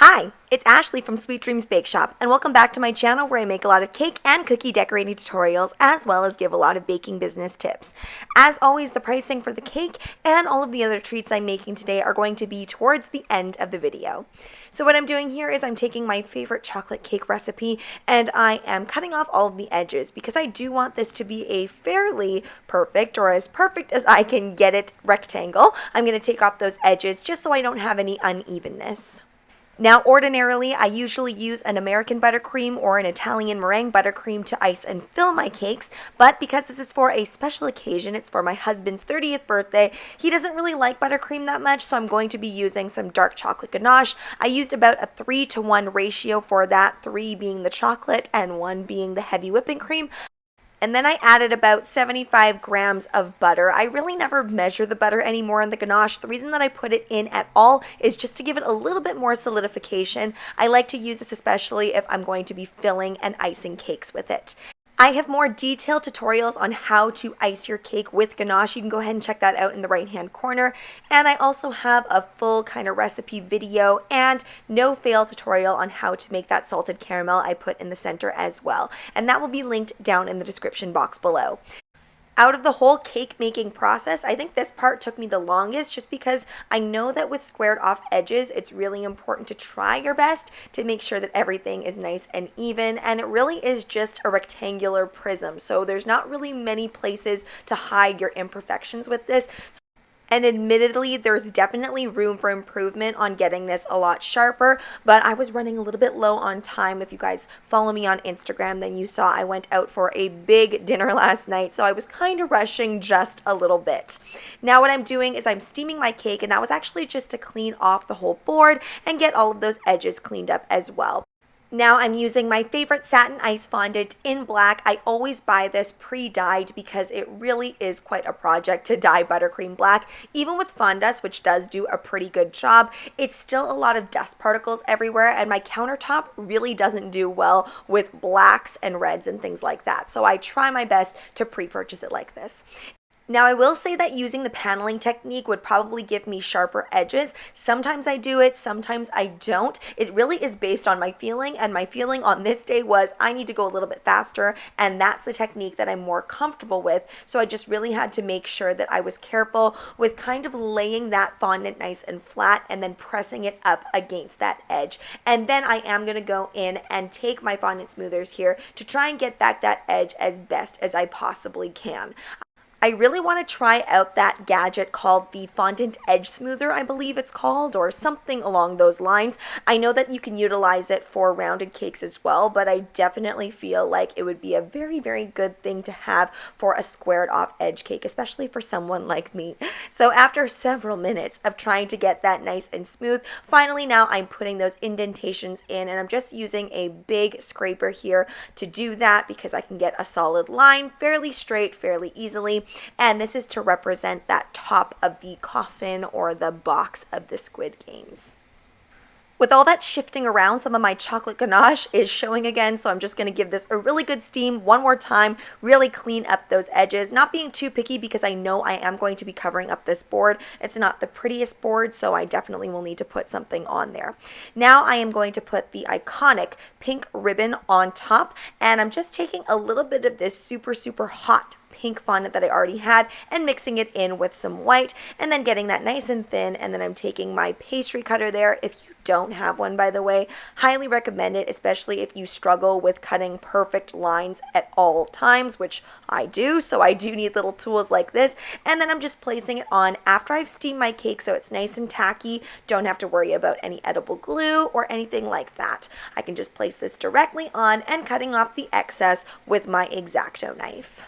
Hi, it's Ashley from Sweet Dreams Bake Shop, and welcome back to my channel where I make a lot of cake and cookie decorating tutorials as well as give a lot of baking business tips. As always, the pricing for the cake and all of the other treats I'm making today are going to be towards the end of the video. So what I'm doing here is I'm taking my favorite chocolate cake recipe and I am cutting off all of the edges because I do want this to be a fairly perfect, or as perfect as I can get it, rectangle. I'm going to take off those edges just so I don't have any unevenness. Now, ordinarily, I usually use an American buttercream or an Italian meringue buttercream to ice and fill my cakes, but because this is for a special occasion, it's for my husband's 30th birthday, he doesn't really like buttercream that much, so I'm going to be using some dark chocolate ganache. I used about a 3-to-1 ratio for that, 3 being the chocolate and 1 being the heavy whipping cream. And then I added about 75 grams of butter. I really never measure the butter anymore in the ganache. The reason that I put it in at all is just to give it a little bit more solidification. I like to use this especially if I'm going to be filling and icing cakes with it. I have more detailed tutorials on how to ice your cake with ganache. You can go ahead and check that out in the right hand corner. And I also have a full kind of recipe video and no fail tutorial on how to make that salted caramel I put in the center as well. And that will be linked down in the description box below. Out of the whole cake making process, I think this part took me the longest just because I know that with squared off edges, it's really important to try your best to make sure that everything is nice and even, and it really is just a rectangular prism, so there's not really many places to hide your imperfections with this. And admittedly, there's definitely room for improvement on getting this a lot sharper, but I was running a little bit low on time. If you guys follow me on Instagram, then you saw I went out for a big dinner last night, so I was kind of rushing just a little bit. Now what I'm doing is I'm steaming my cake, and that was actually just to clean off the whole board and get all of those edges cleaned up as well. Now I'm using my favorite satin ice fondant in black. I always buy this pre-dyed because it really is quite a project to dye buttercream black. Even with fondant, which does do a pretty good job, it's still a lot of dust particles everywhere, and my countertop really doesn't do well with blacks and reds and things like that. So I try my best to pre-purchase it like this. Now I will say that using the paneling technique would probably give me sharper edges. Sometimes I do it, sometimes I don't. It really is based on my feeling, and my feeling on this day was I need to go a little bit faster, and that's the technique that I'm more comfortable with. So I just really had to make sure that I was careful with kind of laying that fondant nice and flat and then pressing it up against that edge. And then I am going to go in and take my fondant smoothers here to try and get back that edge as best as I possibly can. I really want to try out that gadget called the Fondant Edge Smoother, I believe it's called, or something along those lines. I know that you can utilize it for rounded cakes as well, but I definitely feel like it would be a very, very good thing to have for a squared off edge cake, especially for someone like me. So after several minutes of trying to get that nice and smooth, finally now I'm putting those indentations in, and I'm just using a big scraper here to do that because I can get a solid line fairly straight, fairly easily. And this is to represent that top of the coffin or the box of the Squid Games. With all that shifting around, some of my chocolate ganache is showing again, so I'm just going to give this a really good steam one more time, really clean up those edges, not being too picky because I know I am going to be covering up this board. It's not the prettiest board, so I definitely will need to put something on there. Now I am going to put the iconic pink ribbon on top, and I'm just taking a little bit of this super, super hot pink fondant that I already had and mixing it in with some white and then getting that nice and thin, and then I'm taking my pastry cutter there. If you don't have one, by the way, highly recommend it, especially if you struggle with cutting perfect lines at all times, which I do, so I do need little tools like this. And then I'm just placing it on after I've steamed my cake so it's nice and tacky. Don't have to worry about any edible glue or anything like that. I can just place this directly on and cutting off the excess with my X-Acto knife.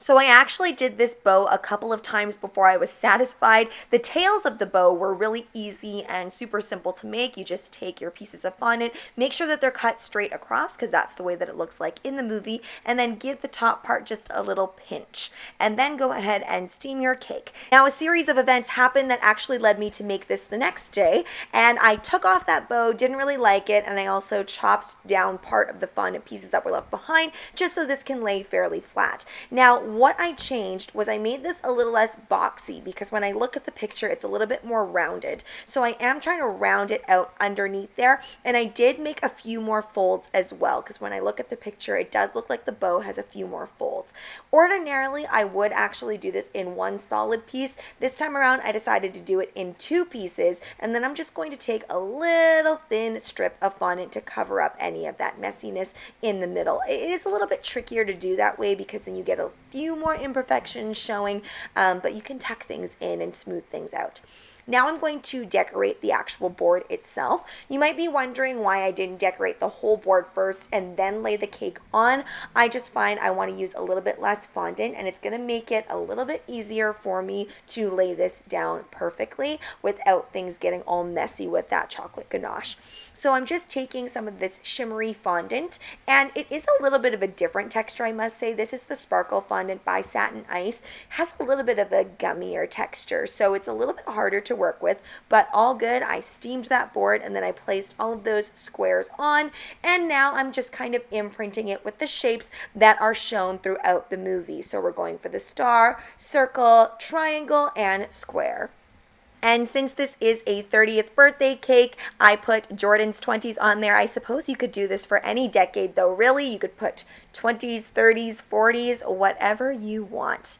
So I actually did this bow a couple of times before I was satisfied. The tails of the bow were really easy and super simple to make. You just take your pieces of fondant, make sure that they're cut straight across because that's the way that it looks like in the movie, and then give the top part just a little pinch. And then go ahead and steam your cake. Now a series of events happened that actually led me to make this the next day, and I took off that bow, didn't really like it, and I also chopped down part of the fondant pieces that were left behind just so this can lay fairly flat. Now what I changed was I made this a little less boxy because when I look at the picture, it's a little bit more rounded. So I am trying to round it out underneath there, and I did make a few more folds as well because when I look at the picture, it does look like the bow has a few more folds. Ordinarily, I would actually do this in one solid piece. This time around, I decided to do it in two pieces, and then I'm just going to take a little thin strip of fondant to cover up any of that messiness in the middle. It is a little bit trickier to do that way because then you get a few more imperfections showing, but you can tuck things in and smooth things out. Now I'm going to decorate the actual board itself. You might be wondering why I didn't decorate the whole board first and then lay the cake on. I just find I want to use a little bit less fondant, and it's going to make it a little bit easier for me to lay this down perfectly without things getting all messy with that chocolate ganache. So I'm just taking some of this shimmery fondant, and it is a little bit of a different texture, I must say. This is the Sparkle Fondant by Satin Ice. It has a little bit of a gummier texture, so it's a little bit harder to work with, but all good. I steamed that board and then I placed all of those squares on, and now I'm just kind of imprinting it with the shapes that are shown throughout the movie. So we're going for the star, circle, triangle, and square. And since this is a 30th birthday cake, I put Jordan's 20s on there. I suppose you could do this for any decade though, really. You could put 20s, 30s, 40s, whatever you want.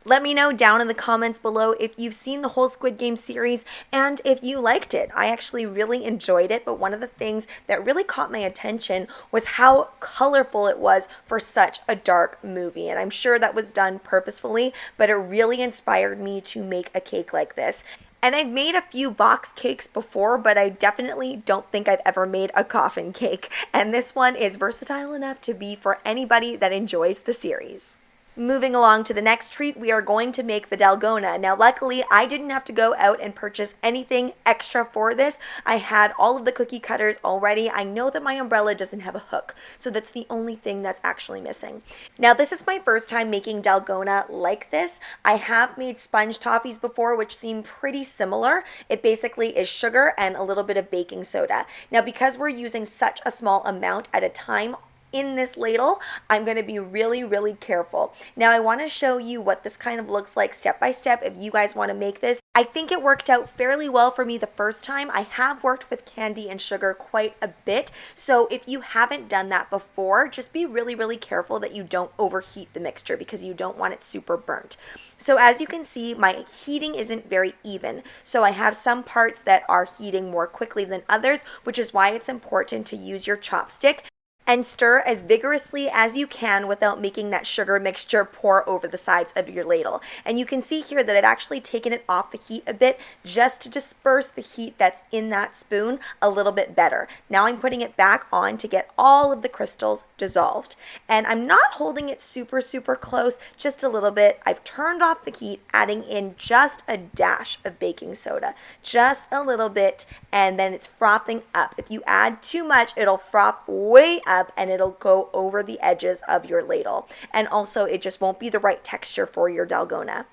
Let me know down in the comments below if you've seen the whole Squid Game series and if you liked it. I actually really enjoyed it, but one of the things that really caught my attention was how colorful it was for such a dark movie. And I'm sure that was done purposefully, but it really inspired me to make a cake like this. And I've made a few box cakes before, but I definitely don't think I've ever made a coffin cake. And this one is versatile enough to be for anybody that enjoys the series. Moving along to the next treat, we are going to make the Dalgona. Now, luckily, I didn't have to go out and purchase anything extra for this. I had all of the cookie cutters already. I know that my umbrella doesn't have a hook, so that's the only thing that's actually missing. Now, this is my first time making Dalgona like this. I have made sponge toffees before, which seem pretty similar. It basically is sugar and a little bit of baking soda. Now, because we're using such a small amount at a time, in this ladle, I'm going to be really, really careful. Now, I want to show you what this kind of looks like step by step if you guys want to make this. I think it worked out fairly well for me the first time. I have worked with candy and sugar quite a bit, so if you haven't done that before, just be really, really careful that you don't overheat the mixture because you don't want it super burnt. So as you can see, my heating isn't very even. So I have some parts that are heating more quickly than others, which is why it's important to use your chopstick and stir as vigorously as you can without making that sugar mixture pour over the sides of your ladle. And you can see here that I've actually taken it off the heat a bit just to disperse the heat that's in that spoon a little bit better. Now I'm putting it back on to get all of the crystals dissolved. And I'm not holding it super, super close, just a little bit. I've turned off the heat, adding in just a dash of baking soda, just a little bit, and then it's frothing up. If you add too much, it'll froth way up and it'll go over the edges of your ladle. And also it just won't be the right texture for your Dalgona.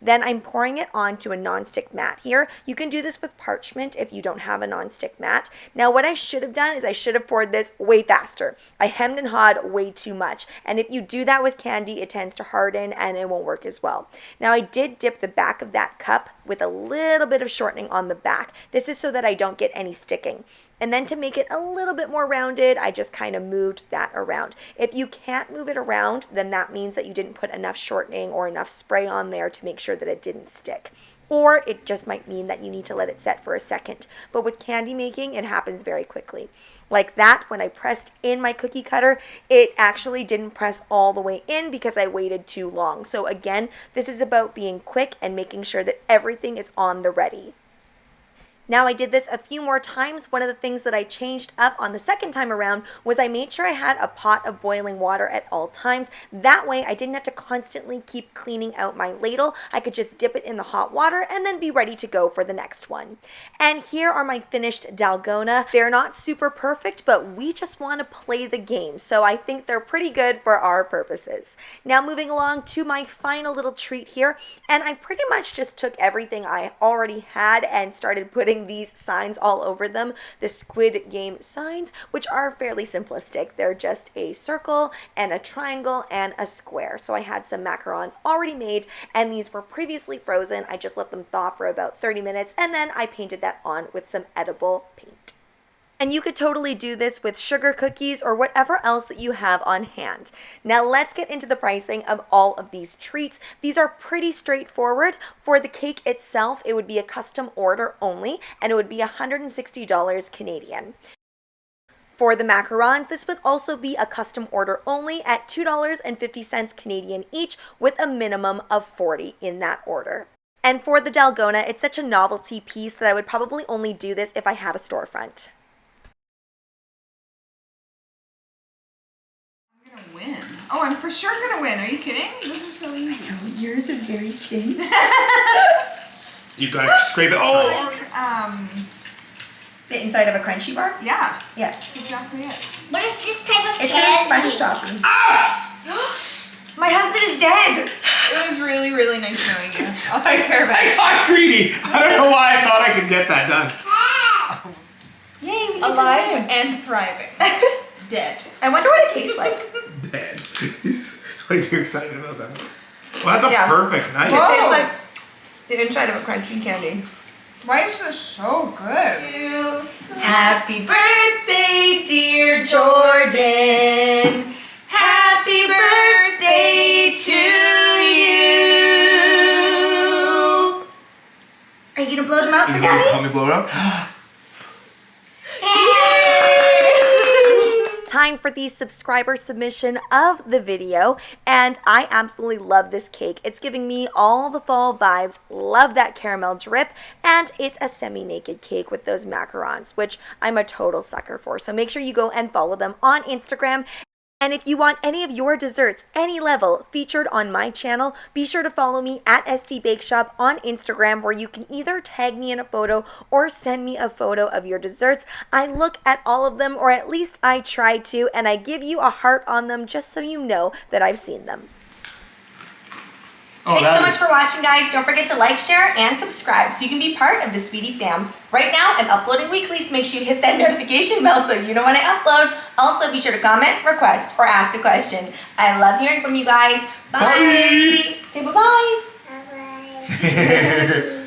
Then I'm pouring it onto a nonstick mat here. You can do this with parchment if you don't have a nonstick mat. Now what I should have done is I should have poured this way faster. I hemmed and hawed way too much. And if you do that with candy, it tends to harden and it won't work as well. Now I did dip the back of that cup with a little bit of shortening on the back. This is so that I don't get any sticking. And then to make it a little bit more rounded, I just kind of moved that around. If you can't move it around, then that means that you didn't put enough shortening or enough spray on there to make sure that it didn't stick. Or it just might mean that you need to let it set for a second. But with candy making, it happens very quickly. Like that, when I pressed in my cookie cutter, it actually didn't press all the way in because I waited too long. So again, this is about being quick and making sure that everything is on the ready. Now I did this a few more times. One of the things that I changed up on the second time around was I made sure I had a pot of boiling water at all times. That way I didn't have to constantly keep cleaning out my ladle. I could just dip it in the hot water and then be ready to go for the next one. And here are my finished Dalgona. They're not super perfect, but we just want to play the game. So I think they're pretty good for our purposes. Now moving along to my final little treat here. And I pretty much just took everything I already had and started putting getting these signs all over them, the Squid Game signs, which are fairly simplistic. They're just a circle and a triangle and a square. So I had some macarons already made, and these were previously frozen. I just let them thaw for about 30 minutes, and then I painted that on with some edible paint. And you could totally do this with sugar cookies or whatever else that you have on hand. Now let's get into the pricing of all of these treats. These are pretty straightforward. For the cake itself, it would be a custom order only, and it would be $160 Canadian. For the macarons, this would also be a custom order only at $2.50 Canadian each, with a minimum of 40 in that order. And for the Dalgona, it's such a novelty piece that I would probably only do this if I had a storefront. Win. Oh, I'm for sure gonna win. Are you kidding? This is so easy. Yours is very thin. You've got to scrape it. Oh! The inside of a crunchy bar? Yeah. Yeah. That's exactly it. What is this type of It's candy? a sponge topping. Ah! My husband is dead. It was really, really nice knowing you. I'll take care of I it. got greedy. I don't know why I thought I could get that done. Yay, we get Alive to win. and thriving. Dead. I wonder what it tastes like. Dead. He's way too excited about that. Well, that's a Yeah. perfect night. Whoa. It tastes like the inside of a crunchy candy. Why is this so good? Happy birthday, dear Jordan. Happy birthday to you. Are you gonna blow them out for You Daddy? help me blow it up? Time for the subscriber submission of the video, and I absolutely love this cake. It's giving me all the fall vibes, love that caramel drip, and it's a semi-naked cake with those macarons, which I'm a total sucker for. So make sure you go and follow them on Instagram. And if you want any of your desserts, any level, featured on my channel, be sure to follow me at SD Bake Shop on Instagram, where you can either tag me in a photo or send me a photo of your desserts. I look at all of them, or at least I try to, and I give you a heart on them just so you know that I've seen them. Oh, Thanks so much for watching, guys. Don't forget to like, share, and subscribe so you can be part of the Sweetie fam. Right now, I'm uploading weekly, so make sure you hit that notification bell so you know when I upload. Also, be sure to comment, request, or ask a question. I love hearing from you guys. Bye. Bye. Say bye-bye. Bye-bye.